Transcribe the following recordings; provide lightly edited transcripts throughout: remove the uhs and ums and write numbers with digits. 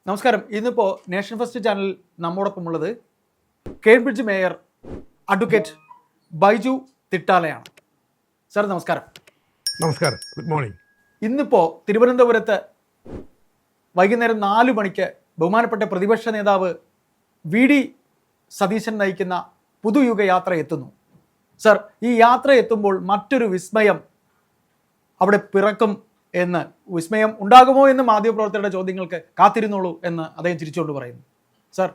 നമസ്കാരം. ഇന്നിപ്പോൾ nation first channel നമ്മോടൊപ്പമുള്ളത് കേംബ്രിഡ്ജ് മേയർ അഡ്വക്കേറ്റ് ബൈജു തിട്ടാലയാണ്. സാർ നമസ്കാരം. നമസ്കാരം, ഗുഡ് മോർണിംഗ്. ഇന്നിപ്പോൾ തിരുവനന്തപുരത്ത് വൈകുന്നേരം 4 മണിക്ക് ബഹുമാനപ്പെട്ട പ്രതിപക്ഷ നേതാവ് വി.ഡി. സതീശൻ നയിക്കുന്ന പുതുയുഗ യാത്ര എത്തുന്നു. സർ, ഈ യാത്ര എത്തുമ്പോൾ മറ്റൊരു വിസ്മയം അവിടെ പിറക്കും എന്ന്, വിസ്മയം ഉണ്ടാകുമോ എന്ന് മാധ്യമപ്രവർത്തകരുടെ ചോദ്യങ്ങൾക്ക് കാത്തിരുന്നുള്ളൂ എന്ന് അദ്ദേഹം ചിരിച്ചുകൊണ്ട് പറയുന്നു. സർ,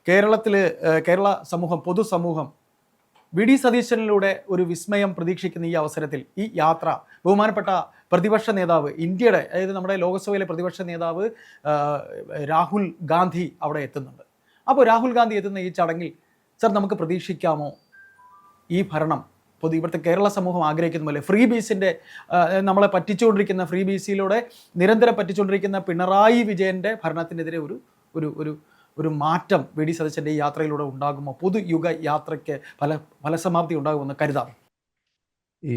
കേരള സമൂഹം, പൊതുസമൂഹം വി.ഡി. സതീശനിലൂടെ ഒരു വിസ്മയം പ്രതീക്ഷിക്കുന്ന ഈ അവസരത്തിൽ ഈ യാത്ര ബഹുമാനപ്പെട്ട പ്രതിപക്ഷ നേതാവ്, ഇന്ത്യയുടെ, അതായത് നമ്മുടെ ലോകസഭയിലെ പ്രതിപക്ഷ നേതാവ് രാഹുൽ ഗാന്ധി അവിടെ എത്തുന്നുണ്ട്. അപ്പോൾ രാഹുൽ ഗാന്ധി എത്തുന്ന ഈ ചടങ്ങിൽ സർ നമുക്ക് പ്രതീക്ഷിക്കാമോ ഈ ഭരണം ഇവിടുത്തെ കേരള സമൂഹം ആഗ്രഹിക്കുന്ന പോലെ ഫ്രീ ബീസിൻ്റെ, നമ്മളെ പറ്റിച്ചുകൊണ്ടിരിക്കുന്ന ഫ്രീ ബീസിലൂടെ നിരന്തരം പറ്റിച്ചുകൊണ്ടിരിക്കുന്ന പിണറായി വിജയൻ്റെ ഭരണത്തിനെതിരെ ഒരു മാറ്റം വി.ഡി. സതീശൻ്റെ ഈ യാത്രയിലൂടെ ഉണ്ടാകുമോ? പൊതുയുഗ യാത്രയ്ക്ക് ഫലസമാപ്തി ഉണ്ടാകുമെന്ന് കരുതാം. ഈ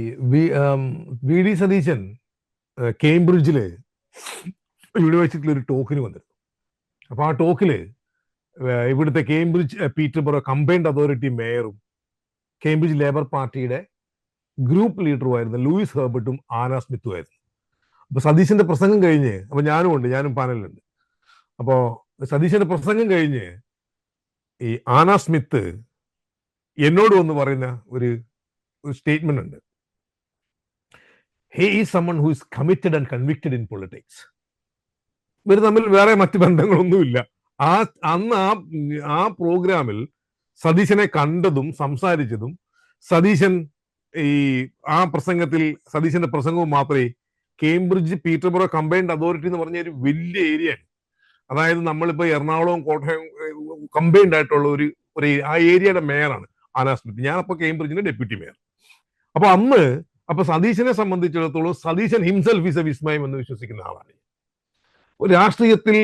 വി.ഡി. സതീശൻ കേംബ്രിഡ്ജില് യൂണിവേഴ്സിറ്റിയിൽ ഒരു ടോക്കിന് വന്നിരുന്നു. അപ്പോൾ ആ ടോക്കിൽ ഇവിടുത്തെ കേംബ്രിഡ്ജ് പീറ്റർബറോ കമ്പൈൻഡ് അതോറിറ്റി മേയറും കേംബ്രിഡ്ജ് ലേബർ പാർട്ടിയുടെ ഗ്രൂപ്പ് ലീഡറുമായിരുന്ന ലൂയിസ് ഹെർബർട്ടും ആന സ്മിത്തും ആയിരുന്നു. അപ്പോൾ സതീശന്റെ പ്രസംഗം കഴിഞ്ഞ്, അപ്പോൾ ഞാനും പാനലിലുണ്ട്. അപ്പോൾ സതീശന്റെ പ്രസംഗം കഴിഞ്ഞ് ഈ ആന സ്മിത്ത് എന്നോട് വന്ന് പറയുന്ന ഒരു സ്റ്റേറ്റ്മെന്റ് ഉണ്ട്. He is someone who is committed and convicted in politics. ഇവർ തമ്മിൽ വേറെ മറ്റ് ബന്ധങ്ങളൊന്നുമില്ല. അന്ന് ആ പ്രോഗ്രാമിൽ സതീശനെ കണ്ടതും സംസാരിച്ചതും സതീശൻ ആ പ്രസംഗത്തിൽ സതീശന്റെ പ്രസംഗവും മാത്രമേ കേംബ്രിഡ്ജ് പീറ്റർബറോ കമ്പൈൻഡ് അതോറിറ്റി എന്ന് പറഞ്ഞ ഒരു വലിയ ഏരിയയാണ്. അതായത് നമ്മളിപ്പോൾ എറണാകുളവും കോട്ടയം കമ്പൈൻഡ് ആയിട്ടുള്ള ഒരു ആ ഏരിയയുടെ മേയറാണ് ആന സ്മിത്ത്. ഞാനപ്പോൾ കേംബ്രിഡ്ജിന്റെ ഡെപ്യൂട്ടി മേയർ. അപ്പൊ സതീശനെ സംബന്ധിച്ചിടത്തോളം സതീശൻ ഹിംസെൽഫ് ഈസ് എ വിസ്മയം എന്ന് വിശ്വസിക്കുന്ന ആളാണ്. രാഷ്ട്രീയത്തിൽ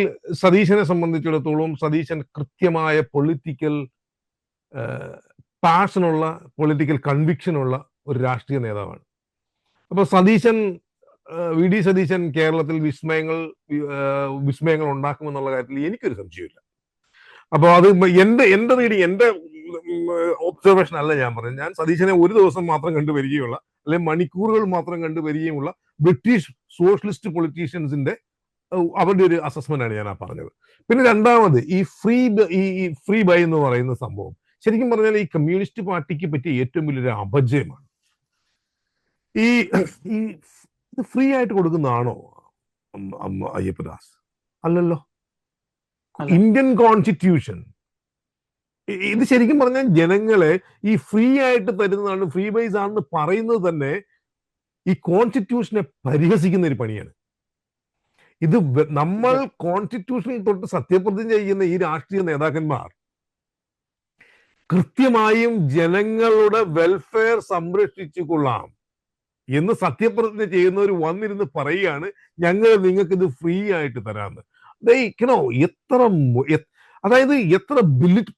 സതീശനെ സംബന്ധിച്ചിടത്തോളം സതീശൻ കൃത്യമായ പൊളിറ്റിക്കൽ പാഷനുള്ള, പൊളിറ്റിക്കൽ കൺവിക്ഷനുള്ള ഒരു രാഷ്ട്രീയ നേതാവാണ്. അപ്പൊ വി.ഡി. സതീശൻ കേരളത്തിൽ വിസ്മയങ്ങൾ ഉണ്ടാക്കുമെന്നുള്ള കാര്യത്തിൽ എനിക്കൊരു സംശയമില്ല. അപ്പോൾ അത് എന്റെ റീഡിങ്, എന്റെ ഒബ്സർവേഷൻ അല്ല ഞാൻ പറഞ്ഞത്. ഞാൻ സതീശനെ ഒരു ദിവസം മാത്രം കണ്ടു വരികയുള്ള, അല്ലെങ്കിൽ മണിക്കൂറുകൾ മാത്രം കണ്ടു വരികയുമുള്ള ബ്രിട്ടീഷ് സോഷ്യലിസ്റ്റ് പൊളിറ്റീഷ്യൻസിന്റെ അവരുടെ ഒരു അസസ്മെന്റ് ആണ് ഞാൻ പറഞ്ഞത്. പിന്നെ രണ്ടാമത് ഈ ഫ്രീ ബൈ എന്ന് പറയുന്ന സംഭവം ശരിക്കും പറഞ്ഞാൽ ഈ കമ്മ്യൂണിസ്റ്റ് പാർട്ടിക്ക് പറ്റിയ ഏറ്റവും വലിയൊരു അപജയമാണ്. ഈ ഇത് ഫ്രീ ആയിട്ട് കൊടുക്കുന്നതാണോ അയ്യപ്പദാസ്? അല്ലല്ലോ. ഇന്ത്യൻ കോൺസ്റ്റിറ്റ്യൂഷൻ ഇത് ശരിക്കും പറഞ്ഞാൽ ജനങ്ങളെ ഈ ഫ്രീ ആയിട്ട് തരുന്നതാണ്, ഫ്രീ ബൈസ് ആണെന്ന് പറയുന്നത് തന്നെ ഈ കോൺസ്റ്റിറ്റ്യൂഷനെ പരിഹസിക്കുന്ന ഒരു പണിയാണ്. ഇത് നമ്മൾ കോൺസ്റ്റിറ്റ്യൂഷനിൽ തൊട്ട് സത്യപ്രതിജ്ഞ ചെയ്യുന്ന ഈ രാഷ്ട്രീയ നേതാക്കന്മാർ കൃത്യമായും ജനങ്ങളുടെ വെൽഫെയർ സംരക്ഷിച്ചു കൊള്ളാം എന്ന് സത്യപ്രതിജ്ഞ ചെയ്യുന്നവർ വന്നിരുന്ന് പറയുകയാണ്, ഞങ്ങൾ നിങ്ങൾക്ക് ഇത് ഫ്രീ ആയിട്ട് തരാമെന്ന്. എത്ര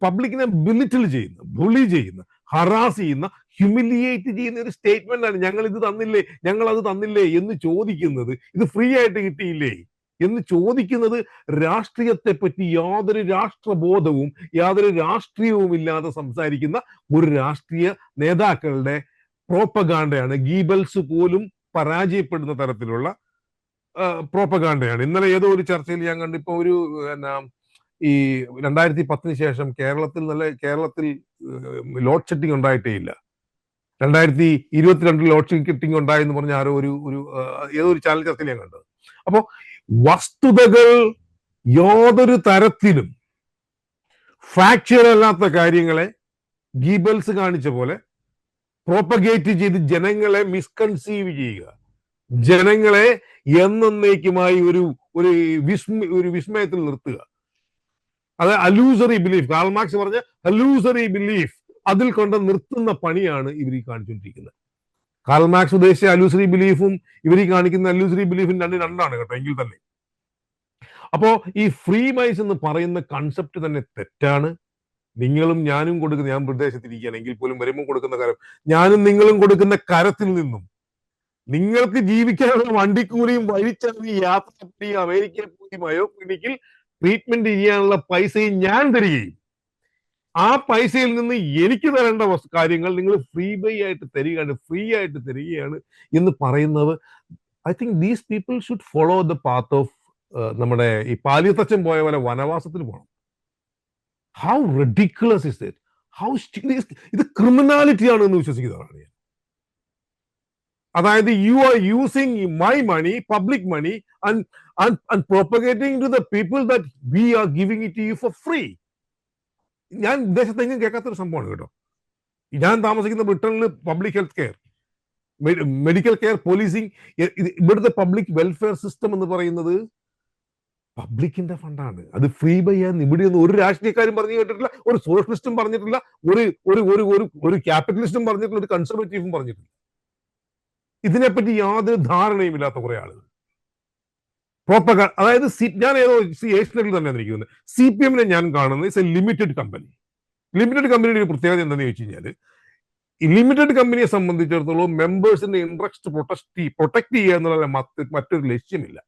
പബ്ലിക്കിനെ ബിലിറ്റിൽ ചെയ്യുന്ന, ബുളി ചെയ്യുന്ന, ഹറാസ് ചെയ്യുന്ന, ഹ്യൂമിലിയേറ്റ് ചെയ്യുന്ന ഒരു സ്റ്റേറ്റ്മെന്റ് ആണ്. ഞങ്ങൾ ഇത് തന്നില്ലേ, ഞങ്ങൾ അത് തന്നില്ലേ എന്ന് ചോദിക്കുന്നത്, ഇത് ഫ്രീ ആയിട്ട് കിട്ടിയില്ലേ എന്ന് ചോദിക്കുന്നത് രാഷ്ട്രീയത്തെ പറ്റി യാതൊരു രാഷ്ട്രബോധവും യാതൊരു രാഷ്ട്രീയവും ഇല്ലാതെ സംസാരിക്കുന്ന ഒരു രാഷ്ട്രീയ നേതാക്കളുടെ പ്രോപ്പഗാണ്ടയാണ്. ഗീബൽസ് പോലും പരാജയപ്പെടുന്ന തരത്തിലുള്ള പ്രോപ്പഗാണ്ടയാണ്. ഇന്നലെ ഏതോ ഒരു ചർച്ചയിൽ ഞാൻ കണ്ടു, ഇപ്പൊ ഈ 2010 ശേഷം കേരളത്തിൽ ലോഡ് ഷെഡിങ് ഉണ്ടായിട്ടേ ഇല്ല. 2022 ലോഡ് ഷെഡിങ് ഉണ്ടായെന്ന് പറഞ്ഞ ആരോ ഏതോ ഒരു ചാനൽ ചർച്ചയിൽ ഞാൻ കണ്ടത്. അപ്പോ വസ്തുതകൾ യാതൊരു തരത്തിലും ഫാക്ച്വൽ അല്ലാത്ത കാര്യങ്ങളെ ഗീബൽസ് കാണിച്ച പോലെ പ്രോപ്പഗേറ്റ് ചെയ്ത് ജനങ്ങളെ മിസ്കൺസീവ് ചെയ്യുക, ജനങ്ങളെ എന്നേക്കുമായി ഒരു വിസ്മയത്തിൽ നിർത്തുക. അത് അലൂസറി ബിലീഫ്, കാൾ മാർക്സ് പറഞ്ഞ അലൂസറി ബിലീഫ്, അതിൽ കൊണ്ട് നിർത്തുന്ന പണിയാണ് ഇവർ കാണിച്ചുകൊണ്ടിരിക്കുന്നത്. കാൾ മാർക്സ് ഉദ്ദേശിച്ച അലൂസറി ബിലീഫും ഇവർ കാണിക്കുന്ന അലൂസറി ബിലീഫും രണ്ടാണ് കേട്ടോ, എങ്കിൽ തന്നെ. അപ്പോ ഈ ഫ്രീ ബൈസ് എന്ന് പറയുന്ന കൺസെപ്റ്റ് തന്നെ തെറ്റാണ്. നിങ്ങളും ഞാനും കൊടുക്കുന്ന, ഞാൻ പ്രദേശത്തിരിക്കുകയാണെങ്കിൽ പോലും വരുമ്പോൾ കൊടുക്കുന്ന കരം, ഞാനും നിങ്ങളും കൊടുക്കുന്ന കരത്തിൽ നിന്നും നിങ്ങൾക്ക് ജീവിക്കാനുള്ള വണ്ടിക്കൂലിയും വഴിച്ചെറിഞ്ഞ് യാത്ര പോയി അമേരിക്കയിൽ പോയി മയോ ക്ലിനിക്കിൽ ട്രീറ്റ്മെന്റ് ചെയ്യാനുള്ള പൈസയും ഞാൻ തരികയും ആ പൈസയിൽ നിന്ന് എനിക്ക് തരേണ്ട കാര്യങ്ങൾ നിങ്ങൾ ഫ്രീ ആയിട്ട് തരികയാണ് എന്ന് പറയുന്നത്. I think these people should follow the path of നമ്മുടെ ഈ പാലിയത്തച്ഛൻ പോയ പോലെ വനവാസത്തിന് പോകണം. How ridiculous is it? ഇത് ക്രിമിനാലിറ്റി ആണ് എന്ന് വിശ്വസിക്കുന്നതാണ് ഞാൻ. അതായത് you are using my money, public money, and propagating to the people that we are giving it you for free. ഞാൻ വിദേശത്തെങ്കിലും കേൾക്കാത്തൊരു സംഭവമാണ് കേട്ടോ. ഞാൻ താമസിക്കുന്ന ബ്രിട്ടനിൽ public health care, medical care, policing, ഇവിടുത്തെ പബ്ലിക് വെൽഫെയർ സിസ്റ്റം എന്ന് പറയുന്നത് പബ്ലിക്കിന്റെ ഫണ്ടാണ്. അത് ഫ്രീ ബൈ ആന്ന് ഇവിടെയൊന്നും ഒരു രാഷ്ട്രീയക്കാരും പറഞ്ഞു കേട്ടിട്ടില്ല, ഒരു സോഷ്യലിസ്റ്റും പറഞ്ഞിട്ടില്ല, ഒരു ക്യാപിറ്റലിസ്റ്റും പറഞ്ഞിട്ടില്ല, ഒരു കൺസർവേറ്റീവും പറഞ്ഞിട്ടില്ല. ഇതിനെപ്പറ്റി യാതൊരു ധാരണയും ഇല്ലാത്ത കുറെ ആളുകൾ അതായത് ഞാൻ ഏതോ ഏഷ്യനിൽ തന്നെ ഇരിക്കുന്നത്. CPM ഞാൻ കാണുന്നത് it's A limited company. Limited കമ്പനിയുടെ ഒരു പ്രത്യേകത എന്താണെന്ന് ചോദിച്ചു കഴിഞ്ഞാൽ, ഈ ലിമിറ്റഡ് കമ്പനിയെ സംബന്ധിച്ചിടത്തോളം മെമ്പേഴ്സിന്റെ ഇൻട്രസ്റ്റ് പ്രൊട്ടക്ട് ചെയ്യുക എന്നുള്ള മറ്റൊരു ലക്ഷ്യമില്ല.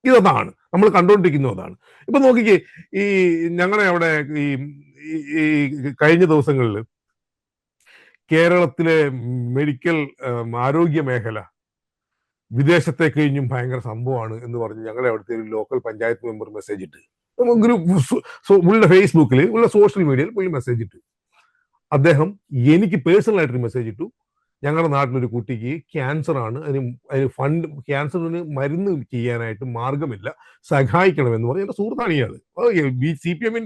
ഇതാണ് നമ്മൾ കണ്ടുകൊണ്ടിരിക്കുന്നത്. അതാണ് ഇപ്പൊ നോക്കിക്കേ, ഈ ഞങ്ങളുടെ അവിടെ ഈ കഴിഞ്ഞ ദിവസങ്ങളിൽ കേരളത്തിലെ മെഡിക്കൽ ആരോഗ്യ മേഖല വിദേശത്തെ കഴിഞ്ഞും ഭയങ്കര സംഭവമാണ് എന്ന് പറഞ്ഞ് ഞങ്ങളുടെ അവിടുത്തെ ഒരു ലോക്കൽ പഞ്ചായത്ത് മെമ്പർ മെസ്സേജ് ഇട്ട്, പുള്ളിയുടെ ഫേസ്ബുക്കിൽ ഉള്ള സോഷ്യൽ മീഡിയയിൽ പുള്ളി മെസ്സേജ് ഇട്ടു. അദ്ദേഹം എനിക്ക് പേഴ്സണൽ ആയിട്ടൊരു മെസ്സേജ് ഇട്ടു, ഞങ്ങളുടെ നാട്ടിലൊരു കുട്ടിക്ക് ക്യാൻസർ ആണ്, അതിന് ഫണ്ട്, ക്യാൻസറിന് മരുന്ന് ചെയ്യാനായിട്ട് മാർഗമില്ല, സഹായിക്കണമെന്ന് പറഞ്ഞ് എന്റെ സുഹൃത്താണ് ഇയാൾ. CPM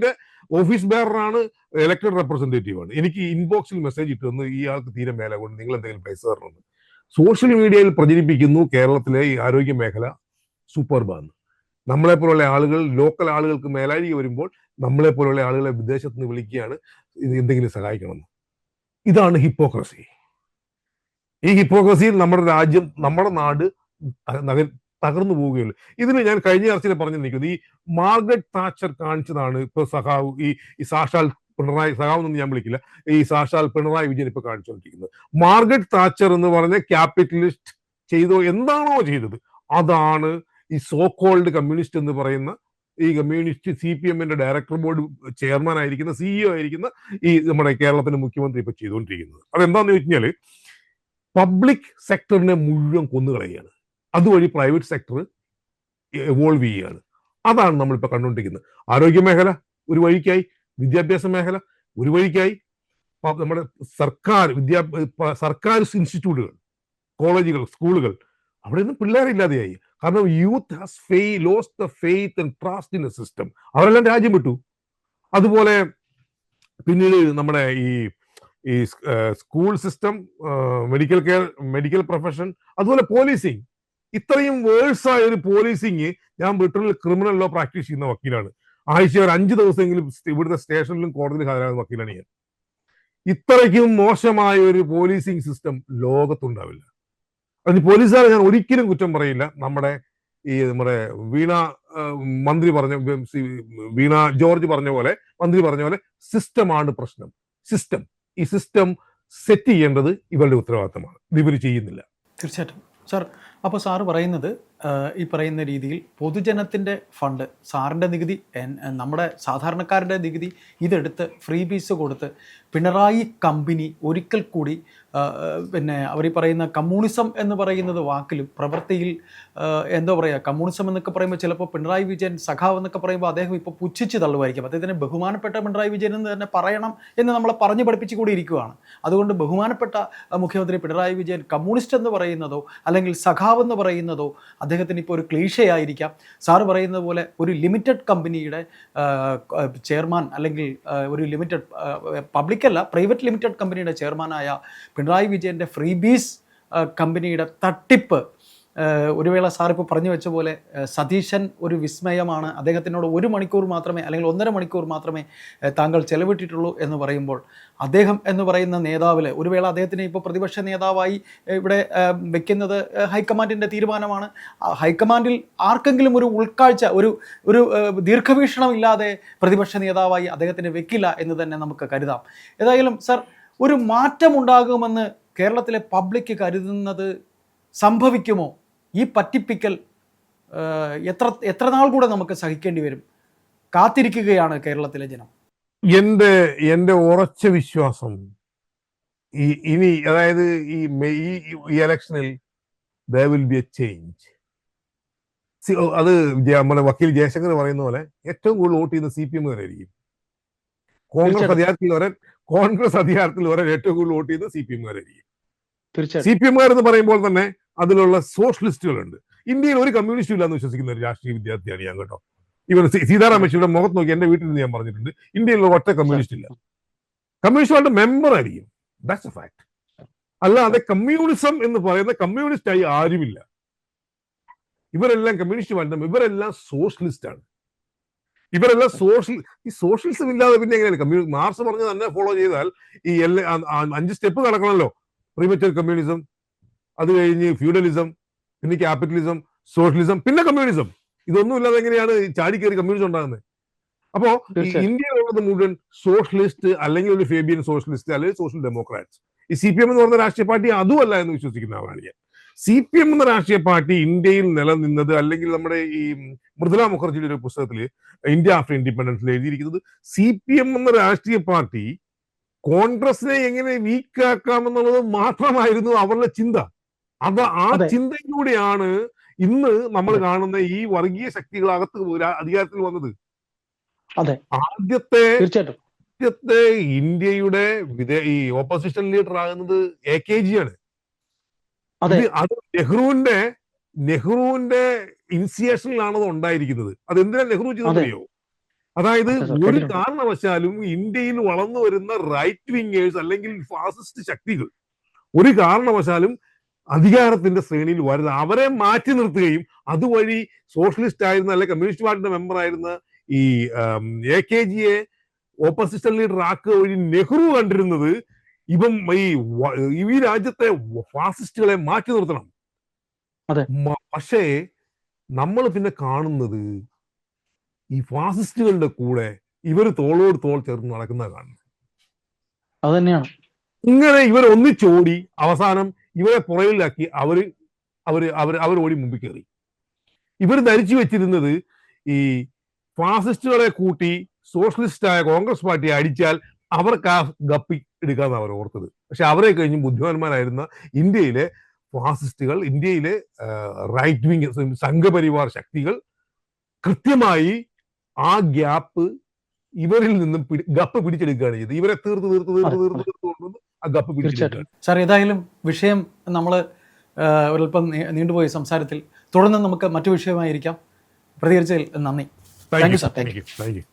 ഓഫീസ് ബെയറാണ്, ഇലക്ടഡ് റെപ്രസെന്റേറ്റീവ് ആണ്. എനിക്ക് ഇൻബോക്സിൽ മെസ്സേജ് ഇട്ടു തന്നു, ഇയാൾക്ക് തീരെ മേലെ കൊണ്ട് നിങ്ങൾ എന്തെങ്കിലും പൈസ തരണമെന്ന്. സോഷ്യൽ മീഡിയയിൽ പ്രചരിപ്പിക്കുന്നു കേരളത്തിലെ ഈ ആരോഗ്യ മേഖല സൂപ്പർബാണ്. നമ്മളെ പോലുള്ള ആളുകൾ, ലോക്കൽ ആളുകൾക്ക് മേലാഴിക വരുമ്പോൾ നമ്മളെ പോലുള്ള ആളുകളെ വിദേശത്ത് നിന്ന് വിളിക്കുകയാണ് എന്തെങ്കിലും സഹായിക്കണമെന്ന്. ഇതാണ് ഹിപ്പോക്രസി. ഈ ഹിപ്പോക്രസിയിൽ നമ്മുടെ രാജ്യം, നമ്മുടെ നാട് തകർന്നു പോവുകയുള്ളൂ. ഇതിന് ഞാൻ കഴിഞ്ഞ ചർച്ചയിൽ പറഞ്ഞു നിൽക്കുന്നത്, ഈ മാർഗരറ്റ് താച്ചർ കാണിച്ചതാണ് ഇപ്പൊ സഖാവ് ഈ സാക്ഷാൽ പിണറായി, സഖാവെന്നൊന്നും ഞാൻ വിളിക്കില്ല, ഈ സാക്ഷാൽ പിണറായി വിജയൻ ഇപ്പൊ കാണിച്ചുകൊണ്ടിരിക്കുന്നത്. മാർഗരറ്റ് താച്ചർ എന്ന് പറഞ്ഞ ക്യാപിറ്റലിസ്റ്റ് എന്താണോ ചെയ്തത് അതാണ് ഈ സോകോൾഡ് കമ്മ്യൂണിസ്റ്റ് എന്ന് പറയുന്ന ഈ communist CPM director board chairman ആയിരിക്കുന്ന, CEO ആയിരിക്കുന്ന ഈ നമ്മുടെ കേരളത്തിന്റെ മുഖ്യമന്ത്രി ഇപ്പൊ ചെയ്തുകൊണ്ടിരിക്കുന്നത്. അതെന്താന്ന് ചോദിച്ചു കഴിഞ്ഞാല് പബ്ലിക് സെക്ടറിനെ മുഴുവൻ കൊന്നുകളയുകയാണ്, അതുവഴി പ്രൈവറ്റ് സെക്ടർ എവോൾവ് ചെയ്യുകയാണ്. അതാണ് നമ്മളിപ്പോൾ കണ്ടുകൊണ്ടിരിക്കുന്നത്. ആരോഗ്യ മേഖല ഒരു വഴിക്കായി, വിദ്യാഭ്യാസ മേഖല ഒരു വഴിക്കായി, നമ്മുടെ സർക്കാർ ഇൻസ്റ്റിറ്റ്യൂട്ടുകൾ, കോളേജുകൾ, സ്കൂളുകൾ, അവിടെ ഒന്നും പിള്ളേരില്ലാതെയായി. കാരണം youth has lost the faith and trust in A system. അവരെല്ലാം രാജ്യം വിട്ടു. അതുപോലെ പിന്നീട് നമ്മുടെ ഈ school system, medical care, medical profession, അതുപോലെ പോലീസിങ്, ഇത്രയും വേഴ്സായ ഒരു പോലീസിങ്. ഞാൻ ബ്രിട്ടനിൽ ക്രിമിനൽ ലോ പ്രാക്ടീസ് ചെയ്യുന്ന വക്കീലാണ്. ആഴ്ച ഒരു 5 ദിവസമെങ്കിലും ഇവിടുത്തെ സ്റ്റേഷനിലും കോടതിയിലും ഹാജരാകുന്ന വക്കീലാണ് ഞാൻ. ഇത്രയ്ക്കും മോശമായ ഒരു പോലീസിങ് സിസ്റ്റം ലോകത്തുണ്ടാവില്ല. അതിന് പോലീസുകാരെ ഞാൻ ഒരിക്കലും കുറ്റം പറയില്ല. നമ്മുടെ വീണ ജോർജ് പറഞ്ഞ പോലെ, മന്ത്രി പറഞ്ഞ പോലെ സിസ്റ്റമാണ് പ്രശ്നം. ഈ സിസ്റ്റം സെറ്റ് ചെയ്യേണ്ടത് ഇവരുടെ ഉത്തരവാദിത്തമാണ്. ഇവർ ചെയ്യുന്നില്ല. തീർച്ചയായിട്ടും സാർ. അപ്പോൾ സാറ് പറയുന്നത് ഈ പറയുന്ന രീതിയിൽ പൊതുജനത്തിൻ്റെ ഫണ്ട്, സാറിൻ്റെ നികുതി, നമ്മുടെ സാധാരണക്കാരുടെ നികുതി ഇതെടുത്ത് ഫ്രീ ബീസ് കൊടുത്ത് പിണറായി കമ്പനി ഒരിക്കൽ കൂടി പിന്നെ അവർ പറയുന്ന കമ്മ്യൂണിസം എന്ന് പറയുന്നത് വാക്കിലും പ്രവൃത്തിയിൽ എന്താ പറയുക, കമ്മ്യൂണിസം എന്നൊക്കെ പറയുമ്പോൾ ചിലപ്പോൾ പിണറായി വിജയൻ സഖാവ് എന്നൊക്കെ പറയുമ്പോൾ അദ്ദേഹം ഇപ്പോൾ പുച്ഛിച്ച് തള്ളുമായിരിക്കും. അദ്ദേഹത്തിന് ബഹുമാനപ്പെട്ട പിണറായി വിജയൻ എന്ന് തന്നെ പറയണം എന്ന് നമ്മളെ പറഞ്ഞു പഠിപ്പിച്ചു കൂടി ഇരിക്കുകയാണ്. അതുകൊണ്ട് ബഹുമാനപ്പെട്ട മുഖ്യമന്ത്രി പിണറായി വിജയൻ കമ്മ്യൂണിസ്റ്റ് എന്ന് പറയുന്നതോ അല്ലെങ്കിൽ സഖാവ് എന്ന് പറയുന്നതോ അദ്ദേഹത്തിന് ഇപ്പോൾ ഒരു ക്ലീഷയായിരിക്കാം. സാറ് പറയുന്നത് പോലെ ഒരു ലിമിറ്റഡ് കമ്പനിയുടെ ചെയർമാൻ അല്ലെങ്കിൽ ഒരു ലിമിറ്റഡ് പബ്ലിക്കല്ല പ്രൈവറ്റ് ലിമിറ്റഡ് കമ്പനിയുടെ ചെയർമാനായ പിണറായി വിജയൻ്റെ ഫ്രീബീസ് കമ്പനിയുടെ തട്ടിപ്പ് ഒരു വേള സാർ ഇപ്പോൾ പറഞ്ഞു വെച്ച പോലെ സതീശൻ ഒരു വിസ്മയമാണ്, അദ്ദേഹത്തിനോട് 1 മണിക്കൂർ മാത്രമേ അല്ലെങ്കിൽ 1.5 മണിക്കൂർ മാത്രമേ താങ്കൾ ചെലവിട്ടിട്ടുള്ളൂ എന്ന് പറയുമ്പോൾ അദ്ദേഹം എന്ന് പറയുന്ന നേതാവിൽ ഒരു വേള അദ്ദേഹത്തിനെ ഇപ്പോൾ പ്രതിപക്ഷ നേതാവായി ഇവിടെ വെക്കുന്നത് ഹൈക്കമാൻഡിൻ്റെ തീരുമാനമാണ്. ഹൈക്കമാൻഡിൽ ആർക്കെങ്കിലും ഒരു ഉൾക്കാഴ്ച, ഒരു ദീർഘവീക്ഷണമില്ലാതെ പ്രതിപക്ഷ നേതാവായി അദ്ദേഹത്തിന് വെക്കില്ല എന്ന് തന്നെ നമുക്ക് കരുതാം. ഏതായാലും സർ, ഒരു മാറ്റമുണ്ടാകുമെന്ന് കേരളത്തിലെ പബ്ലിക് കരുതുന്നത് സംഭവിക്കുമോ? ഈ പറ്റിപ്പിക്കൽ എത്ര നാൾ കൂടെ നമുക്ക് സഹിക്കേണ്ടി വരും? കാത്തിരിക്കുകയാണ് കേരളത്തിലെ ജനം. എൻ്റെ ഉറച്ച വിശ്വാസം ഇനി അതായത് ഈ ഇലക്ഷനിൽ there will be a change. അത് നമ്മുടെ വക്കീൽ ജയശങ്കർ പറയുന്ന പോലെ ഏറ്റവും കൂടുതൽ വോട്ട് ചെയ്യുന്ന CPM ആയിരിക്കും. കോൺഗ്രസ് അധികാരത്തിൽ വരാൻ ഏറ്റവും കൂടുതൽ വോട്ട് ചെയ്യുന്ന CPM ആയിരിക്കും. CPM എന്ന് പറയുമ്പോൾ തന്നെ അതിലുള്ള സോഷ്യലിസ്റ്റുകളുണ്ട്. ഇന്ത്യയിൽ ഒരു കമ്മ്യൂണിസ്റ്റും ഇല്ലാന്ന് വിശ്വസിക്കുന്ന ഒരു രാഷ്ട്രീയ വിദ്യാർത്ഥിയാണ് ഞാൻ കേട്ടോ. ഇവർ സീതാറാം യെച്ചൂരിയുടെ മുഖത്ത് നോക്കി എന്റെ വീട്ടിൽ നിന്ന് ഞാൻ പറഞ്ഞിട്ടുണ്ട്, ഇന്ത്യയിലുള്ള ഒറ്റ കമ്മ്യൂണിസ്റ്റ് ഇല്ല. കമ്മ്യൂണിസ്റ്റുകളുടെ മെമ്പർ ആയിരിക്കും. That's A fact. അല്ലാതെ കമ്മ്യൂണിസം എന്ന് പറയുന്ന കമ്മ്യൂണിസ്റ്റായി ആരുമില്ല. ഇവരെല്ലാം കമ്മ്യൂണിസ്റ്റ് വേണ്ട, ഇവരെല്ലാം സോഷ്യലിസ്റ്റ് ആണ്. ഇവരെല്ലാം സോഷ്യലിസം ഇല്ലാതെ പിന്നെ എങ്ങനെയാണ് മാർക്സ് പറഞ്ഞ് തന്നെ ഫോളോ ചെയ്താൽ ഈ 5 സ്റ്റെപ്പ് നടക്കണമല്ലോ. പ്രീമച്വർ കമ്മ്യൂണിസം, അത് കഴിഞ്ഞ് ഫ്യൂഡലിസം, പിന്നെ ക്യാപിറ്റലിസം, സോഷ്യലിസം, പിന്നെ കമ്മ്യൂണിസം. ഇതൊന്നും ഇല്ലാതെ എങ്ങനെയാണ് ചാടിക്കേറി കമ്മ്യൂണിസം ഉണ്ടാകുന്നത്? അപ്പോ ഇന്ത്യയിലുള്ളത് മുഴുവൻ സോഷ്യലിസ്റ്റ്, അല്ലെങ്കിൽ ഒരു ഫേബിയൻ സോഷ്യലിസ്റ്റ്, അല്ലെങ്കിൽ സോഷ്യൽ ഡെമോക്രാറ്റ്സ്. ഈ CPM എന്ന് പറഞ്ഞ രാഷ്ട്രീയ പാർട്ടി അതുമല്ല എന്ന് വിശ്വസിക്കുന്ന ആളാണ് ഞാൻ. CPM എന്ന രാഷ്ട്രീയ പാർട്ടി ഇന്ത്യയിൽ നിലനിന്നത്, അല്ലെങ്കിൽ നമ്മുടെ ഈ മൃദുല മുഖർജിയുടെ ഒരു പുസ്തകത്തിൽ ഇന്ത്യ ആഫ്റ്റർ ഇൻഡിപെൻഡൻസിൽ എഴുതിയിരിക്കുന്നത്, CPM എന്ന രാഷ്ട്രീയ പാർട്ടി കോൺഗ്രസിനെ എങ്ങനെ വീക്കാക്കാമെന്നുള്ളത് മാത്രമായിരുന്നു അവരുടെ ചിന്ത. ആ ചിന്തയിലൂടെയാണ് ഇന്ന് നമ്മൾ കാണുന്ന ഈ വർഗീയ ശക്തികൾ അധികാരത്തിൽ വന്നത്. ആദ്യത്തെ ഇന്ത്യയുടെ ഈ ഓപ്പോസിഷൻ ലീഡർ ആകുന്നത് AKG ആണ്. അത് നെഹ്റുവിന്റെ ഇനിഷ്യേഷനിലാണത് ഉണ്ടായിരിക്കുന്നത്. അത് എന്തിനാ നെഹ്റു ചെയ്തറിയോ? അതായത് ഒരു കാരണവശാലും ഇന്ത്യയിൽ വളർന്നു വരുന്ന റൈറ്റ് വിങ്ങേഴ്സ് അല്ലെങ്കിൽ ഫാസിസ്റ്റ് ശക്തികൾ ഒരു കാരണവശാലും അധികാരത്തിന്റെ ശ്രേണിയിൽ വരുന്ന അവരെ മാറ്റി നിർത്തുകയും അതുവഴി സോഷ്യലിസ്റ്റ് ആയിരുന്ന അല്ലെങ്കിൽ കമ്മ്യൂണിസ്റ്റ് പാർട്ടിയുടെ മെമ്പർ ആയിരുന്ന ഈ AKGയെ ഓപ്പോസിഷൻ ലീഡർ ആക്കുക വഴി നെഹ്റു കണ്ടിരുന്നത് ഈ രാജ്യത്തെ ഫാസിസ്റ്റുകളെ മാറ്റി നിർത്തണം. പക്ഷേ നമ്മൾ പിന്നെ കാണുന്നത് ഈ ഫാസിസ്റ്റുകളുടെ കൂടെ ഇവർ തോളോട് തോൾ ചേർന്ന് നടക്കുന്ന കാണുന്നത്. അതന്നെയാണ്. ഇങ്ങനെ ഇവർ ഒന്നിച്ചോടി അവസാനം ഇവരെ പുറകിലാക്കി അവർ ഓടി മുമ്പിൽ കയറി. ഇവർ ധരിച്ചു വെച്ചിരുന്നത് ഈ ഫാസിസ്റ്റുകളെ കൂട്ടി സോഷ്യലിസ്റ്റായ കോൺഗ്രസ് പാർട്ടിയെ അടിച്ചാൽ അവർക്ക് ആ ഗപ്പി എടുക്കാന്ന് അവർ ഓർത്തത്. പക്ഷെ അവരെ കഴിഞ്ഞ് ബുദ്ധിമാന്മാരായിരുന്ന ഇന്ത്യയിലെ ഫാസിസ്റ്റുകൾ, ഇന്ത്യയിലെ റൈറ്റ് വിങ് സംഘപരിവാർ ശക്തികൾ കൃത്യമായി ആ ഗ്യാപ്പ് ഇവരിൽ നിന്നും ഗപ്പ് പിടിച്ചെടുക്കുകയാണ് ചെയ്തത്. ഇവരെ തീർത്ത് കൊണ്ടുവന്ന് ആ ഗപ്പ് പിടിച്ചെടുക്കുകയാണ്. സാർ, ഏതായാലും വിഷയം നമ്മൾ ഒരല്പം നീണ്ടുപോയി സംസാരത്തിൽ. തുടർന്ന് നമുക്ക് മറ്റു വിഷയമായിരിക്കാം. പ്രതികരിച്ചതിൽ നന്ദി. Thank you sir. Thank you.